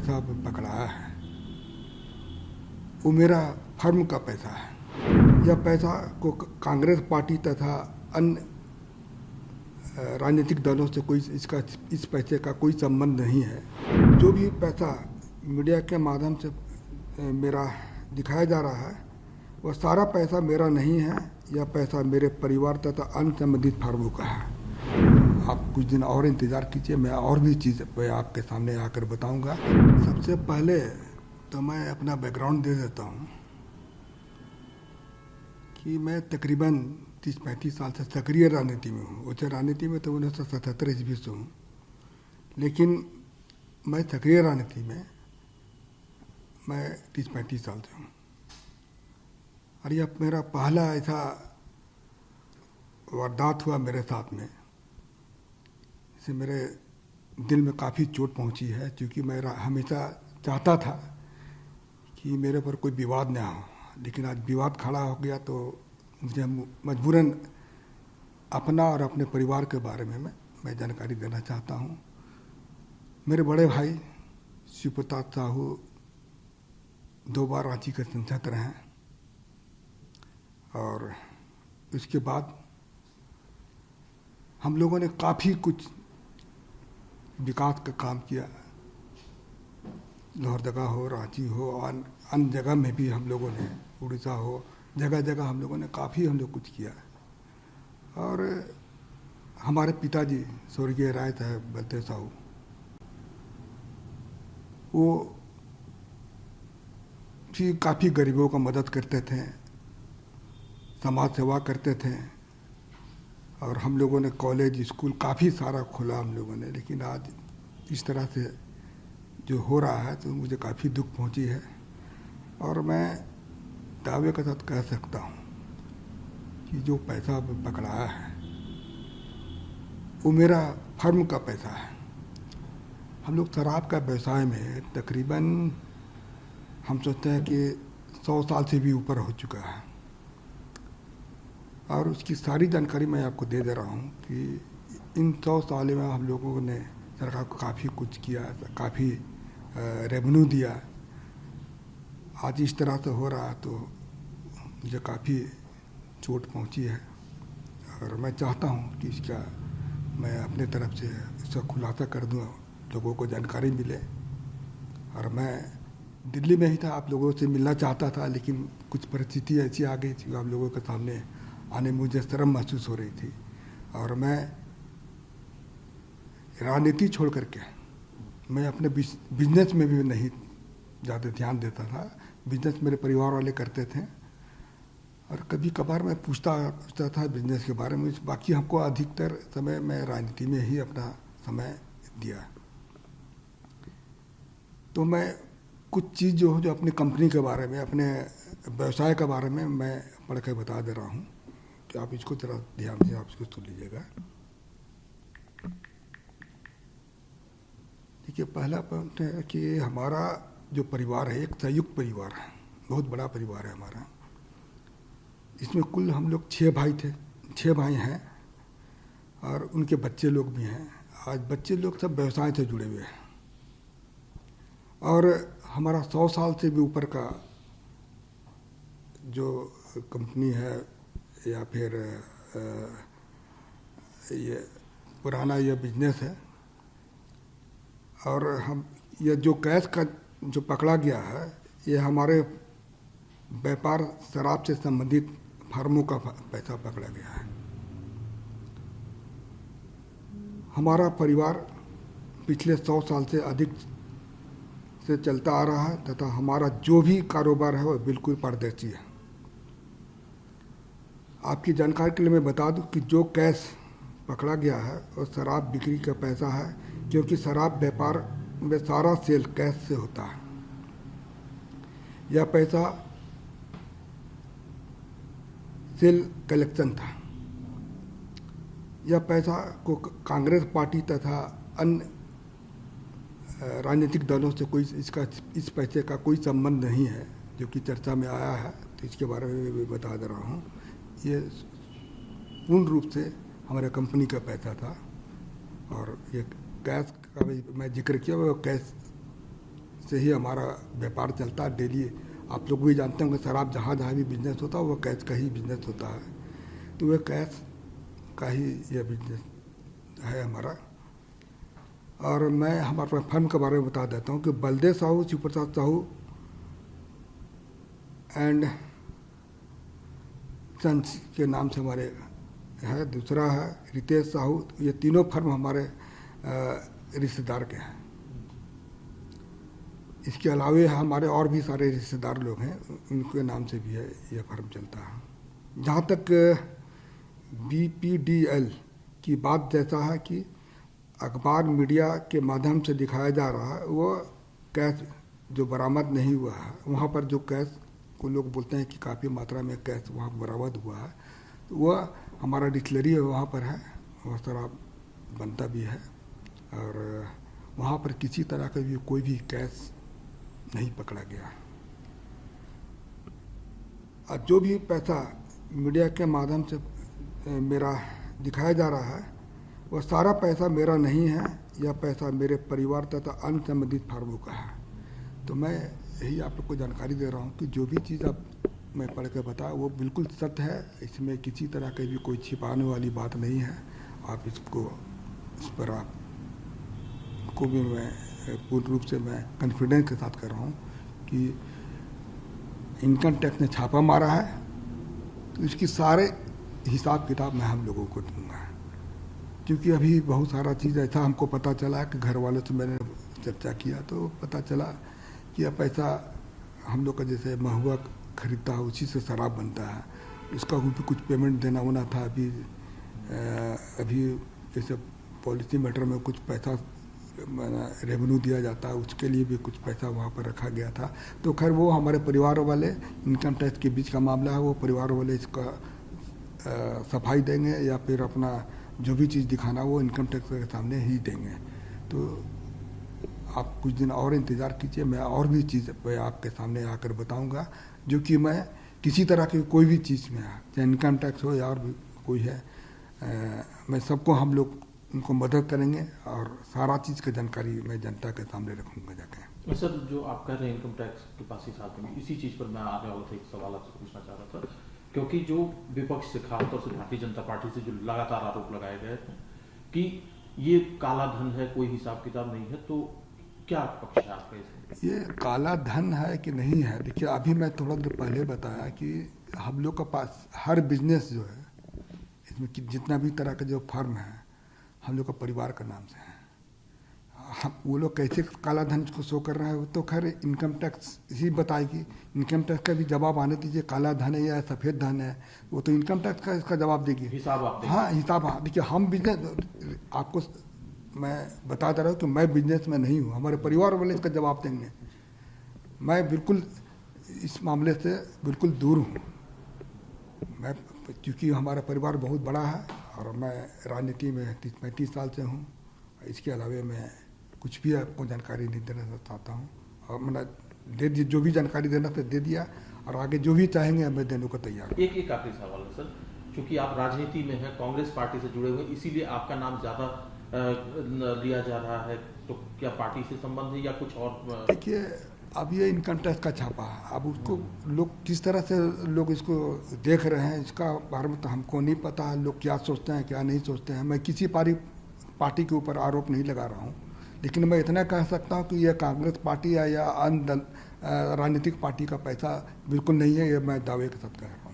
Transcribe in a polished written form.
पैसा पकड़ाया है वो मेरा फर्म का पैसा है। यह पैसा को कांग्रेस पार्टी तथा अन्य राजनीतिक दलों से कोई इस पैसे का कोई संबंध नहीं है। जो भी पैसा मीडिया के माध्यम से मेरा दिखाया जा रहा है वह सारा पैसा मेरा नहीं है। यह पैसा मेरे परिवार तथा अन्य संबंधित फर्मों का है। आप कुछ दिन और इंतज़ार कीजिए, मैं और भी चीज़ मैं आपके सामने आकर बताऊंगा। सबसे पहले तो मैं अपना बैकग्राउंड दे देता हूं कि मैं तकरीबन 30-35 साल से सक्रिय राजनीति में हूँ। वैसे राजनीति में तो 1977 ईस्वी से हूँ, लेकिन मैं सक्रिय राजनीति में मैं 30-35 साल से हूँ। और यह मेरा पहला ऐसा वारदात हुआ मेरे साथ में, इससे मेरे दिल में काफ़ी चोट पहुँची है, क्योंकि मैं हमेशा चाहता था कि मेरे पर कोई विवाद ना हो, लेकिन आज विवाद खड़ा हो गया तो मुझे मजबूरन अपना और अपने परिवार के बारे में मैं जानकारी देना चाहता हूँ। मेरे बड़े भाई शिव प्रताप साहू 2 बार रांची के सांसद रहे हैं, और उसके बाद हम लोगों ने काफ़ी कुछ विकास का काम किया। लोहरदगा हो, रांची हो, और अन्य जगह में भी हम लोगों ने, उड़ीसा हो, जगह जगह हम लोगों ने काफ़ी कुछ किया। और हमारे पिताजी स्वर्गीय राय साहब बलदेव साहू, वो भी काफ़ी गरीबों का मदद करते थे, समाज सेवा करते थे, और हम लोगों ने कॉलेज स्कूल काफ़ी सारा खोला हम लोगों ने। लेकिन आज इस तरह से जो हो रहा है तो मुझे काफ़ी दुख पहुंची है। और मैं दावे के साथ कह सकता हूं कि जो पैसा पकड़ाया है वो मेरा फर्म का पैसा है। हम लोग शराब का व्यवसाय में तकरीबन हम सोचते हैं कि 100 साल से भी ऊपर हो चुका है, और उसकी सारी जानकारी मैं आपको दे रहा हूँ कि इन 100 साल में हम लोगों ने सरकार को काफ़ी कुछ किया, काफ़ी रेवेन्यू दिया। आज इस तरह से हो रहा तो मुझे काफ़ी चोट पहुंची है, और मैं चाहता हूं कि इसका मैं अपने तरफ से इसका खुलासा कर दूं, लोगों को जानकारी मिले। और मैं दिल्ली में ही था, आप लोगों से मिलना चाहता था, लेकिन कुछ परिस्थिति ऐसी आ गई थी, आप लोगों के सामने आने में मुझे शर्म महसूस हो रही थी। और मैं राजनीति छोड़ करके मैं अपने बिजनेस में भी नहीं ज़्यादा ध्यान देता था। बिजनेस मेरे परिवार वाले करते थे, और कभी कभार मैं पूछता था बिजनेस के बारे में। बाकी हमको अधिकतर समय मैं राजनीति में ही अपना समय दिया। तो मैं कुछ चीज़ जो अपनी कंपनी के बारे में, अपने व्यवसाय के बारे में मैं पढ़ के बता दे रहा हूँ, कि आप इसको जरा ध्यान से आप इसको सुन लीजिएगा। देखिए, पहला पॉइंट है कि हमारा जो परिवार है एक संयुक्त परिवार है, बहुत बड़ा परिवार है हमारा। इसमें कुल हम लोग 6 भाई थे, 6 भाई हैं, और उनके बच्चे लोग भी हैं। आज बच्चे लोग सब व्यवसाय से जुड़े हुए हैं, और हमारा 100 साल से भी ऊपर का जो कंपनी है, या फिर ये पुराना ये बिजनेस है। और हम ये जो कैश का जो पकड़ा गया है, ये हमारे व्यापार शराब से संबंधित फर्मों का पैसा पकड़ा गया है। हमारा परिवार पिछले 100 साल से अधिक से चलता आ रहा है, तथा हमारा जो भी कारोबार है वो बिल्कुल पारदर्शी है। आपकी जानकारी के लिए मैं बता दूं कि जो कैश पकड़ा गया है वो शराब बिक्री का पैसा है, क्योंकि शराब व्यापार में सारा सेल कैश से होता है। यह पैसा सेल कलेक्शन था। यह पैसा को कांग्रेस पार्टी तथा अन्य राजनीतिक दलों से इस पैसे का कोई संबंध नहीं है, जो कि चर्चा में आया है। तो इसके बारे में मैं बता दे रहा हूँ। ये पूर्ण रूप से हमारे कंपनी का पैसा था, और ये कैश का भी मैं जिक्र किया, वो कैश से ही हमारा व्यापार चलता है डेली। आप लोग भी जानते होंगे शराब जहाँ जहाँ भी बिजनेस होता है वो कैश का ही बिजनेस होता है, तो वह कैश का ही यह बिजनेस है हमारा। और मैं हमारे फर्म के बारे में बता देता हूँ कि बलदेव साहू, शिवप्रसाद साहू एंड सन्स के नाम से हमारे है। दूसरा है रितेश साहू। ये तीनों फर्म हमारे रिश्तेदार के हैं। इसके अलावे हमारे और भी सारे रिश्तेदार लोग हैं, उनके नाम से भी है यह फर्म चलता है। जहाँ तक BPDL की बात जैसा है कि अखबार मीडिया के माध्यम से दिखाया जा रहा है, वो कैश जो बरामद नहीं हुआ है, वहाँ पर जो कैश को लोग बोलते हैं कि काफ़ी मात्रा में कैश वहाँ बरामद हुआ है, तो वह हमारा डिस्टिलरी वहाँ पर है, वह शराब बनता भी है और वहाँ पर किसी तरह का भी कोई भी कैश नहीं पकड़ा गया। और जो भी पैसा मीडिया के माध्यम से मेरा दिखाया जा रहा है, वह सारा पैसा मेरा नहीं है, यह पैसा मेरे परिवार तथा अन्य संबंधित फर्मों का है। तो मैं यही आप लोग को जानकारी दे रहा हूँ कि जो भी चीज़ अब मैं पढ़ के बताया वो बिल्कुल सत्य है, इसमें किसी तरह की भी कोई छिपाने वाली बात नहीं है। आप इस पर आपको भी मैं पूर्ण रूप से मैं कॉन्फिडेंस के साथ कर रहा हूँ कि इनकम टैक्स ने छापा मारा है, तो इसकी सारे हिसाब किताब मैं हम लोगों को दूंगा। क्योंकि अभी बहुत सारा चीज़ ऐसा हमको पता चला कि घर वालों से मैंने चर्चा किया तो पता चला कि यह पैसा हम लोग का जैसे महुआ खरीदता है उसी से शराब बनता है, इसका भी कुछ पेमेंट देना होना था। अभी जैसे पॉलिसी मैटर में कुछ पैसा रेवेन्यू दिया जाता है, उसके लिए भी कुछ पैसा वहाँ पर रखा गया था। तो खैर वो हमारे परिवार वाले, इनकम टैक्स के बीच का मामला है, वो परिवार वाले इसका सफाई देंगे या फिर अपना जो भी चीज़ दिखाना वो इनकम टैक्स के सामने ही देंगे। तो आप कुछ दिन और इंतज़ार कीजिए, मैं और भी चीज़ मैं आपके सामने आकर बताऊंगा, जो कि मैं किसी तरह की कोई भी चीज़ में, चाहे इनकम टैक्स हो या और भी कोई है, मैं सबको हम लोग उनको मदद करेंगे और सारा चीज़ की जानकारी मैं जनता के सामने रखूँगा जाके। सर, जो आप कह रहे हैं इनकम टैक्स के पास ही साथ में, इसी चीज़ पर मैं आने वाला था, एक सवाल आपसे पूछना चाह रहा था। क्योंकि जो विपक्ष से, खासतौर से भारतीय जनता पार्टी से जो लगातार आरोप लगाए गए कि ये काला धन है, कोई हिसाब किताब नहीं है, तो क्या पक्ष है आपका इसमें? ये काला धन है कि नहीं है, देखिए अभी मैं थोड़ा देर पहले बताया कि हम लोग के पास हर बिजनेस जो है, इसमें जितना भी तरह का जो फर्म है हम लोग का परिवार का नाम से है। हम वो लोग कैसे काला धन को शो कर रहा है वो तो खैर इनकम टैक्स ही बताएगी। इनकम टैक्स का भी जवाब आने दीजिए, काला धन है या सफ़ेद धन है, वो तो इनकम टैक्स का इसका जवाब देगी। हिसाब आप देंगे? हाँ, हिसाब। हाँ, देखिए हम बिजनेस, आपको मैं बता दे रहा हूँ कि मैं बिजनेस में नहीं हूँ, हमारे परिवार वाले इसका जवाब देंगे। मैं बिल्कुल इस मामले से बिल्कुल दूर हूँ। मैं, क्योंकि हमारा परिवार बहुत बड़ा है और मैं राजनीति में 30-35 साल से हूँ। इसके अलावा मैं कुछ भी आपको जानकारी नहीं देना चाहता हूँ, और मैंने दे दी, जो भी जानकारी देना था दे दिया, और आगे जो भी चाहेंगे मैं देने को तैयार हूँ। एक आखिरी सवाल है सर, क्योंकि आप राजनीति में हैं, कांग्रेस पार्टी से जुड़े हुए, इसीलिए आपका नाम ज़्यादा लिया जा रहा है, तो क्या पार्टी से संबंध है या कुछ और? देखिए अब ये इनकम टैक्स का छापा है, अब उसको लोग किस तरह से लोग इसको देख रहे हैं इसका बारे में तो हमको नहीं पता है, लोग क्या सोचते हैं क्या नहीं सोचते हैं। मैं किसी पार्टी के ऊपर आरोप नहीं लगा रहा हूँ, लेकिन मैं इतना कह सकता हूँ कि यह कांग्रेस पार्टी है या अन्य राजनीतिक पार्टी का पैसा बिल्कुल नहीं है, ये मैं दावे के साथ कह रहा हूँ।